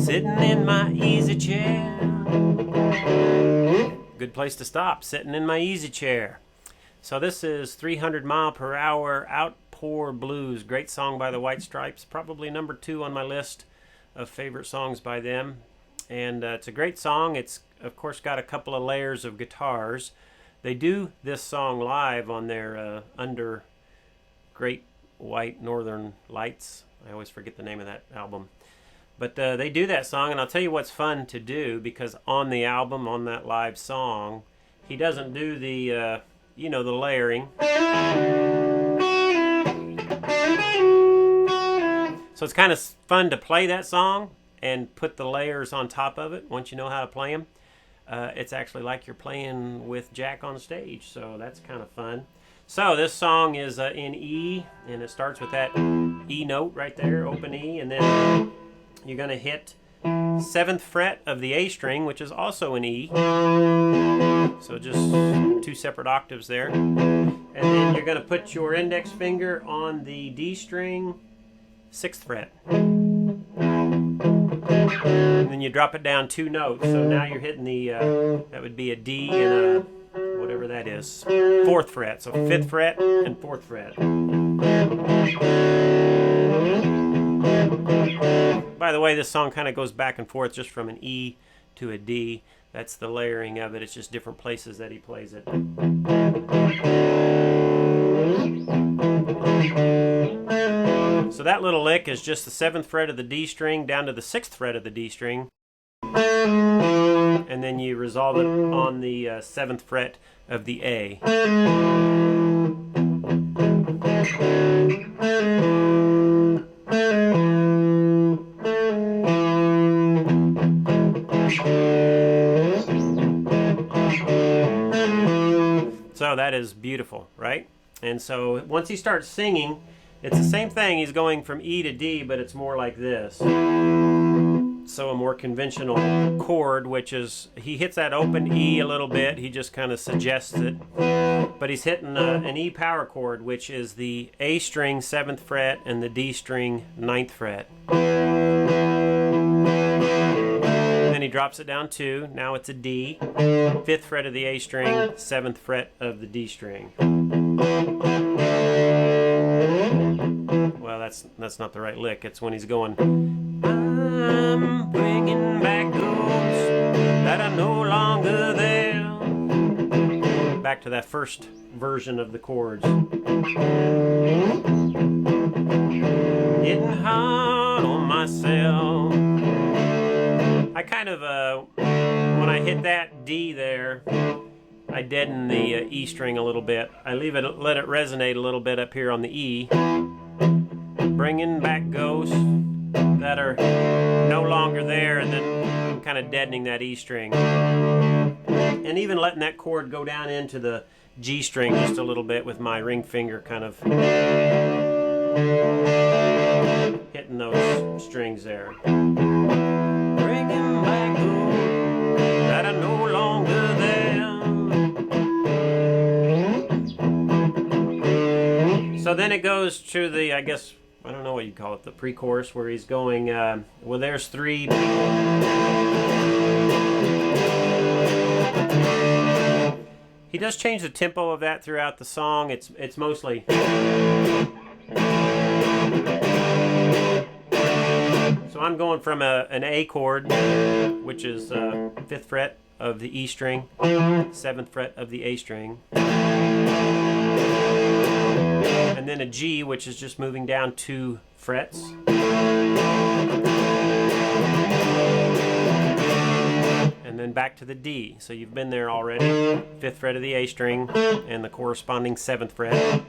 sitting in my easy chair. Good place to stop, sitting in my easy chair. So this is 300 Mile Per Hour, Outpour Blues. Great song by the White Stripes. Probably number 2 on my list of favorite songs by them. And it's a great song. It's, of course, got a couple of layers of guitars. They do this song live on their Under Great White Northern Lights. I always forget the name of that album. But they do that song, and I'll tell you what's fun to do, because on the album, on that live song, he doesn't do the, the layering. So it's kind of fun to play that song and put the layers on top of it once you know how to play them. It's actually like you're playing with Jack on stage, so that's kind of fun. So this song is in E, and it starts with that E note right there, open E, and then you're going to hit 7th fret of the A string, which is also an E. So just 2 separate octaves there. And then you're going to put your index finger on the D string, 6th fret. And then you drop it down 2 notes. So now you're hitting the, that would be a D and a, whatever that is, 4th fret. So 5th fret and 4th fret. By the way, this song kind of goes back and forth just from an E to a D. That's the layering of it. It's just different places that he plays it. So that little lick is just the 7th fret of the D string down to the 6th fret of the D string. And then you resolve it on the 7th fret of the A. So that is beautiful, right? And so once he starts singing, it's the same thing. He's going from E to D, but it's more like this. So a more conventional chord, which is, he hits that open E a little bit. He just kind of suggests it. But he's hitting an E power chord, which is the A string 7th fret and the D string 9th fret. And then he drops it down 2. Now it's a D. 5th fret of the A string, 7th fret of the D string. Well, that's not the right lick. It's when he's going, I'm bringing back ghosts that are no longer there. Back to that first version of the chords. Getting hard on myself. I kind of, when I hit that D there, I deaden the E string a little bit. I let it resonate a little bit up here on the E. Bringing back ghosts that are no longer there, and then I'm kind of deadening that E string. And even letting that chord go down into the G string just a little bit with my ring finger kind of hitting those strings there. Bringing back ghosts that are no longer there. So then it goes to the, I guess, I don't know what you call it, the pre-chorus, where he's going, well, there's 3. He does change the tempo of that throughout the song. It's mostly. So I'm going from an A chord, which is 5th fret of the E string, 7th fret of the A string. And then a G, which is just moving down 2 frets. And then back to the D. So you've been there already. 5th fret of the A string and the corresponding 7th fret.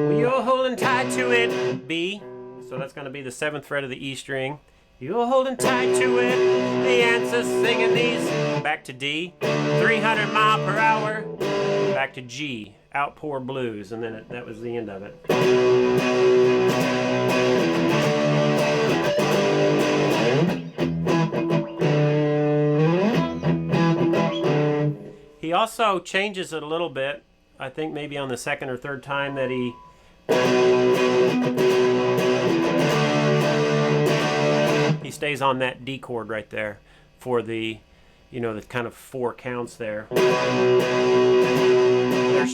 Well, you're holding tight to it, B. So that's going to be the 7th fret of the E string. You're holding tight to it. The answer's singing these. Back to D. 300 mile per hour. Back to G. Outpour Blues. And then that was the end of it. He also changes it a little bit. I think maybe on the second or third time that he stays on that D chord right there for the, you know, the kind of 4 counts there. There's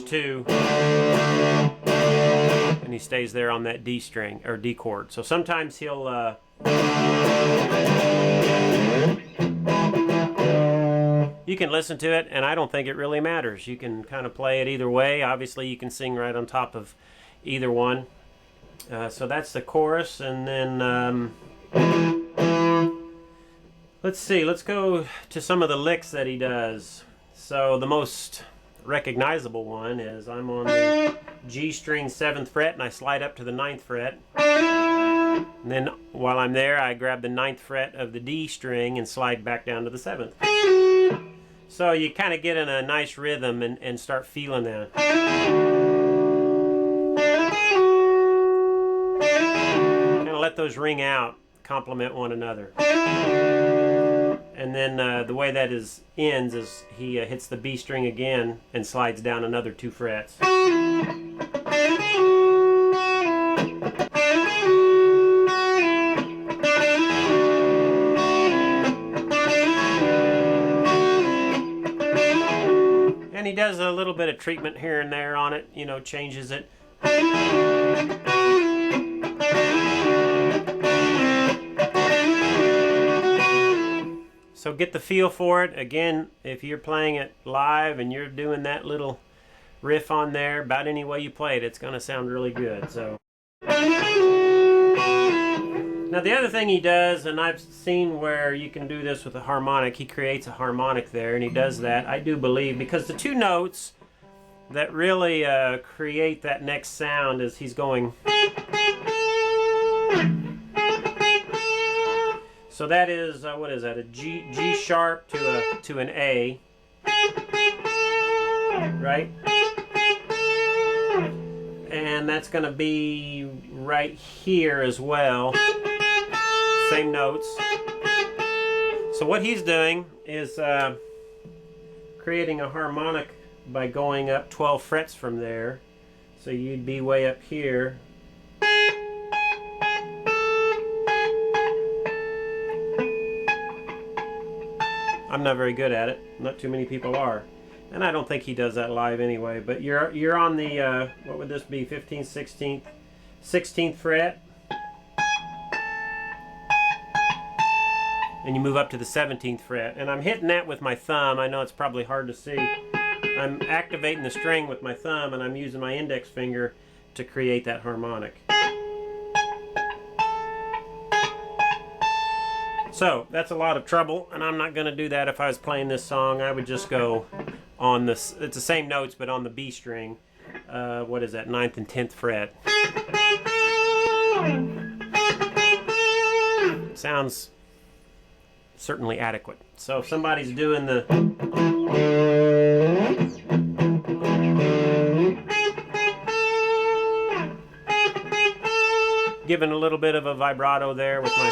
2. And he stays there on that D string, or D chord. So sometimes he'll you can listen to it, and I don't think it really matters. You can kind of play it either way. Obviously, you can sing right on top of either one. So that's the chorus, and then let's see. Let's go to some of the licks that he does. So the most recognizable one is I'm on the G string 7th fret, and I slide up to the 9th fret. And then while I'm there, I grab the 9th fret of the D string and slide back down to the 7th. So you kind of get in a nice rhythm and start feeling that. Kind of let those ring out, complement one another. And then the way that ends is he hits the B string again and slides down another 2 frets. And he does a little bit of treatment here and there on it, you know, changes it. So get the feel for it. Again, if you're playing it live and you're doing that little riff on there, about any way you play it, it's going to sound really good. So now the other thing he does, and I've seen where you can do this with a harmonic, he creates a harmonic there, and he does that, I do believe, because the 2 notes that really create that next sound is he's going. So that is, what is that, a G sharp to an A, right? And that's going to be right here as well. Same notes. So what he's doing is creating a harmonic by going up 12 frets from there. So you'd be way up here. I'm not very good at it. Not too many people are. And I don't think he does that live anyway. But you're on the, what would this be, 15th, 16th, 16th fret. And you move up to the 17th fret. And I'm hitting that with my thumb. I know it's probably hard to see. I'm activating the string with my thumb, and I'm using my index finger to create that harmonic. So that's a lot of trouble, and I'm not going to do that if I was playing this song. I would just go on this, it's the same notes, but on the B string. What is that, 9th and 10th fret. Sounds certainly adequate. So if somebody's doing the giving a little bit of a vibrato there with my,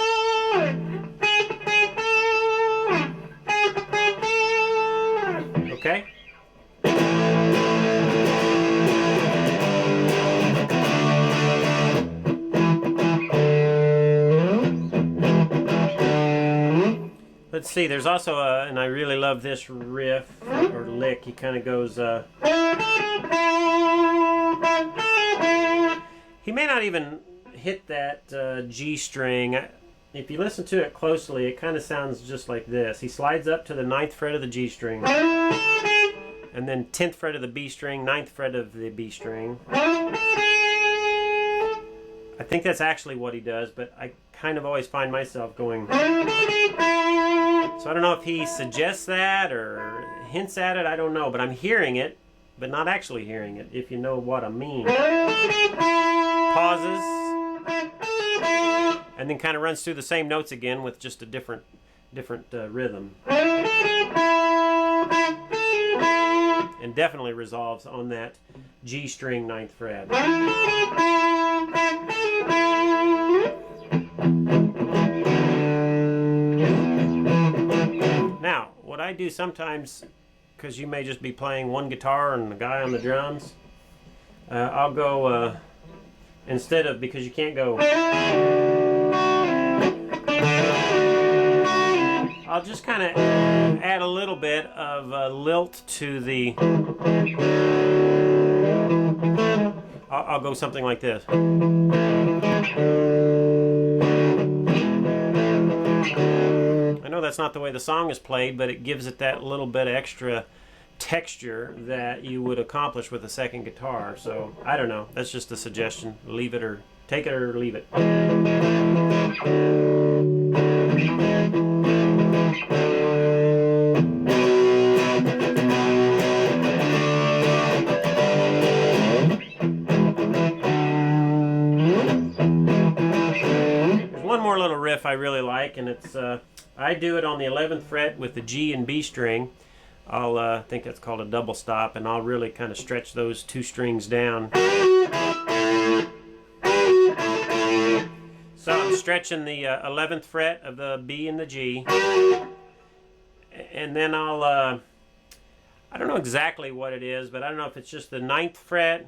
okay? Let's see, there's also a, and I really love this riff, or lick, he kind of goes, he may not even hit that G string. If you listen to it closely, it kind of sounds just like this. He slides up to the 9th fret of the G string, and then 10th fret of the B string, 9th fret of the B string. I think that's actually what he does, but I kind of always find myself going. So I don't know if he suggests that or hints at it, I don't know, but I'm hearing it, but not actually hearing it, if you know what I mean. Pauses, and then kind of runs through the same notes again with just a different rhythm. And definitely resolves on that G string 9th fret. Now, what I do sometimes, because you may just be playing one guitar and the guy on the drums, I'll go, instead of, because you can't go, I'll just kind of add a little bit of lilt to the, I'll go something like this. I know that's not the way the song is played, but it gives it that little bit of extra texture that you would accomplish with a second guitar. So I don't know, that's just a suggestion. Leave it, or take it or leave it. There's one more little riff I really like, and it's I do it on the 11th fret with the G and B string. I'll think that's called a double stop, and I'll really kind of stretch those two strings down. So I'm stretching the 11th fret of the B and the G, and then I'll, I don't know exactly what it is, but I don't know if it's just the 9th fret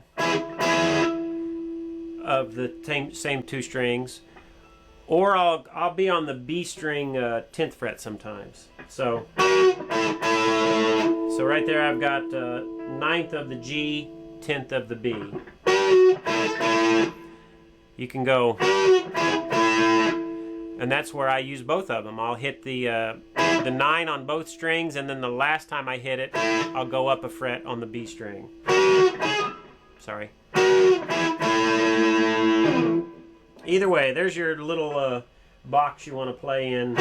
of the same two strings, or I'll be on the B string 10th fret sometimes. So right there I've got 9th of the G, 10th of the B. You can go, and that's where I use both of them. I'll hit the 9 on both strings, and then the last time I hit it, I'll go up a fret on the B string. Sorry. Either way, there's your little box you want to play in.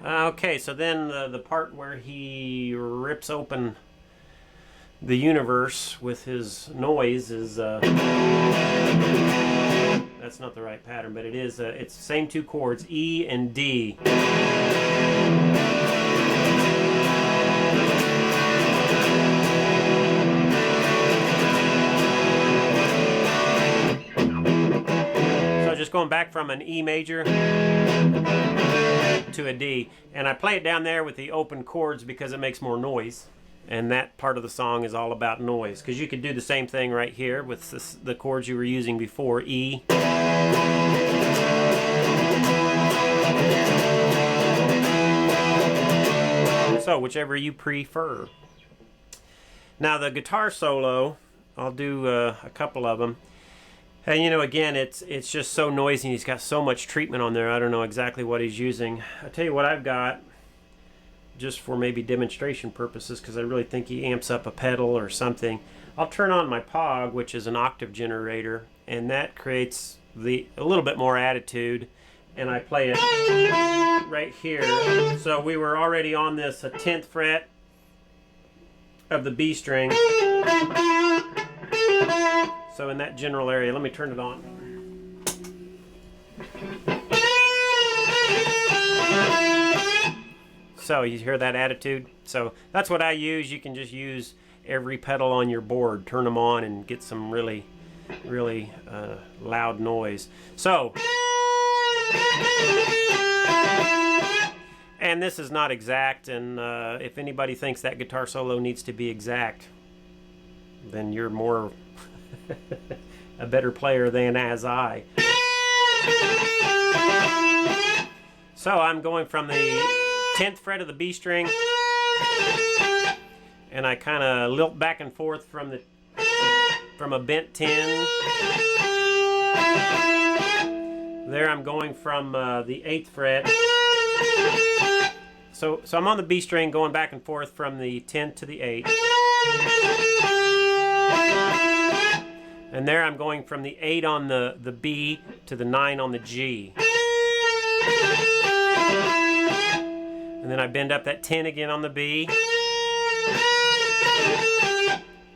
Okay, so then the part where he rips open the universe with his noise is, that's not the right pattern, but it is, it's the same two chords, E and D. So just going back from an E major to a D, and I play it down there with the open chords because it makes more noise, and that part of the song is all about noise, because you could do the same thing right here with the chords you were using before, E. So whichever you prefer. Now the guitar solo, I'll do a couple of them. And you know, again, it's just so noisy, and he's got so much treatment on there, I don't know exactly what he's using. I'll tell you what I've got, just for maybe demonstration purposes, because I really think he amps up a pedal or something. I'll turn on my Pog, which is an octave generator, and that creates a little bit more attitude, and I play it right here. So we were already on this 10th fret of the B string. So in that general area, let me turn it on. So you hear that attitude? So that's what I use. You can just use every pedal on your board, turn them on, and get some really, really loud noise. So, and this is not exact, and if anybody thinks that guitar solo needs to be exact, then you're more a better player than as I. So I'm going from the 10th fret of the B string, and I kind of lilt back and forth from a bent 10. There I'm going from the 8th fret. So I'm on the B string going back and forth from the 10th to the 8th. And there I'm going from the 8 on the B to the 9 on the G. And then I bend up that 10 again on the B.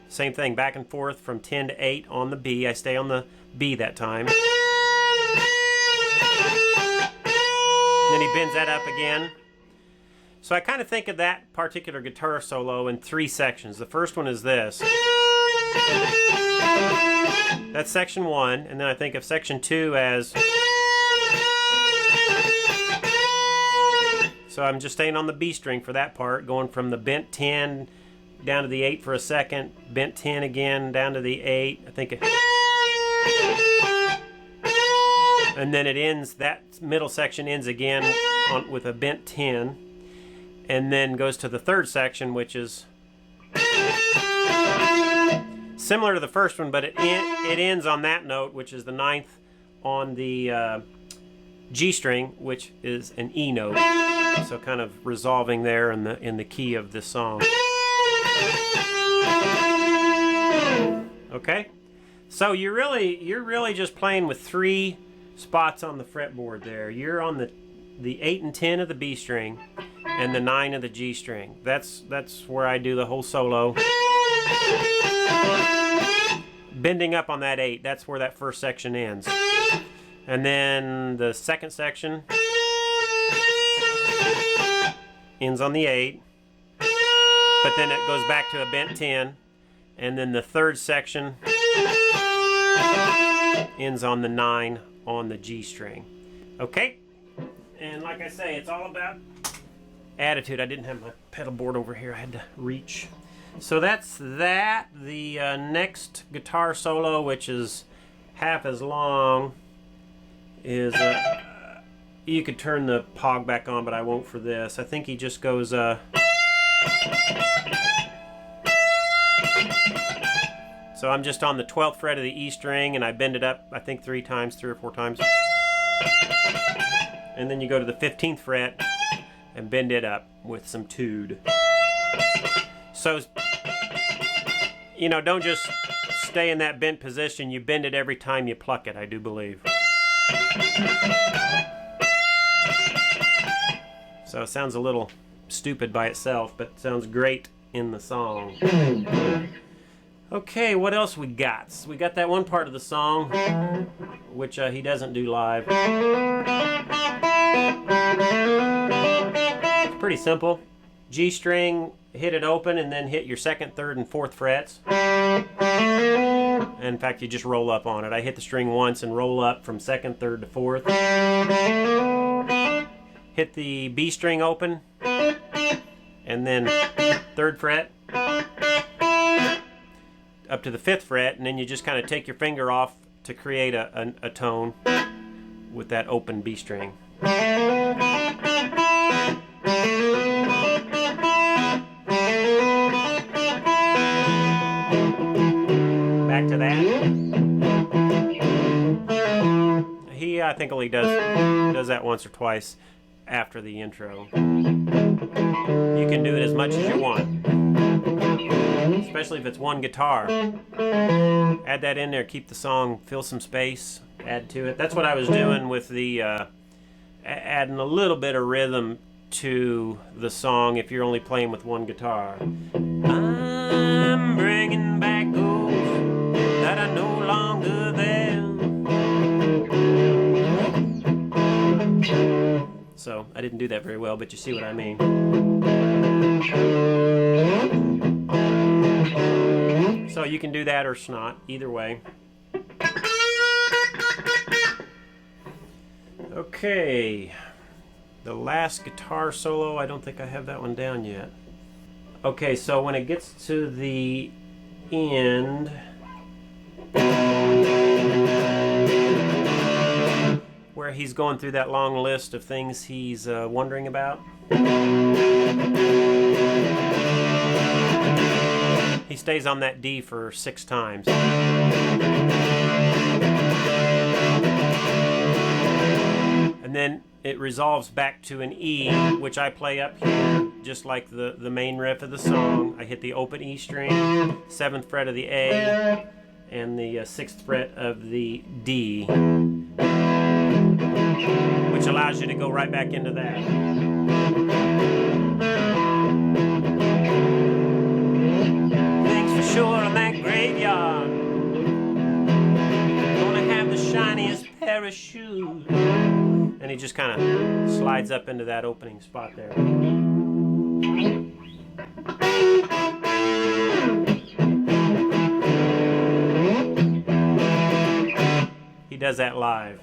Same thing, back and forth from 10 to 8 on the B. I stay on the B that time. And then he bends that up again. So I kind of think of that particular guitar solo in 3 sections. The first one is this. That's section 1, and then I think of section 2 as... So I'm just staying on the B string for that part, going from the bent 10 down to the 8 for a second, bent 10 again, down to the 8. I think it... And then it ends, that middle section ends again with a bent 10, and then goes to the third section, which is similar to the first one, but it ends on that note, which is the 9th on the G string, which is an E note. So kind of resolving there in the key of this song. Okay, so you're really just playing with 3 spots on the fretboard there. You're on the 8 and 10 of the B string and the 9 of the G string. That's where I do the whole solo. Bending up on that 8, that's where that first section ends. And then the second section ends on the 8, but then it goes back to a bent 10, and then the third section ends on the 9 on the G string. Okay? And like I say, it's all about attitude. I didn't have my pedal board over here. I had to reach. So that's that. The next guitar solo, which is half as long, is... you could turn the Pog back on, but I won't for this. I think he just goes... So I'm just on the 12th fret of the E string, and I bend it up, I think 3 or 4 times. And then you go to the 15th fret and bend it up with some tood. So, you know, don't just stay in that bent position. You bend it every time you pluck it, I do believe. So it sounds a little stupid by itself, but it sounds great in the song. Okay, what else we got? We got that one part of the song, which he doesn't do live. It's pretty simple. G string, hit it open, and then hit your 2nd, 3rd, and 4th frets. In fact, you just roll up on it. I hit the string once and roll up from 2nd, 3rd to 4th. Hit the B string open, and then 3rd fret up to the 5th fret, and then you just kind of take your finger off to create a tone with that open B string. Back to that. He, I think, only does that once or twice after the intro. You can do it as much as you want, especially if it's one guitar. Add that in there, keep the song, fill some space, add to it. That's what I was doing with the adding a little bit of rhythm to the song if you're only playing with one guitar. I'm bringing back those that are no longer there. So I didn't do that very well, but you see what I mean. So you can do that or snot, either way. Okay, the last guitar solo, I don't think I have that one down yet. Okay, so when it gets to the end, where he's going through that long list of things he's wondering about, he stays on that D for 6 times. And then it resolves back to an E, which I play up here, just like the main riff of the song. I hit the open E string, 7th fret of the A, and the 6th fret of the D, which allows you to go right back into that. Thanks for sure on that graveyard. Gonna have the shiniest pair of shoes. And he just kind of slides up into that opening spot there. He does that live.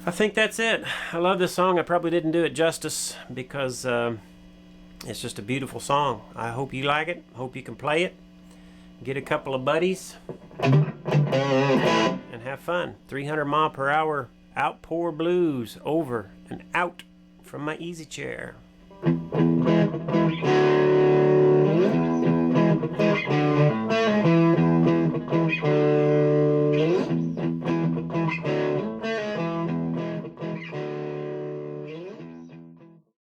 I think that's it. I love this song. I probably didn't do it justice because it's just a beautiful song. I hope you like it. Hope you can play it. Get a couple of buddies and have fun. 300 mile per hour Outpour blues, over and out from my easy chair.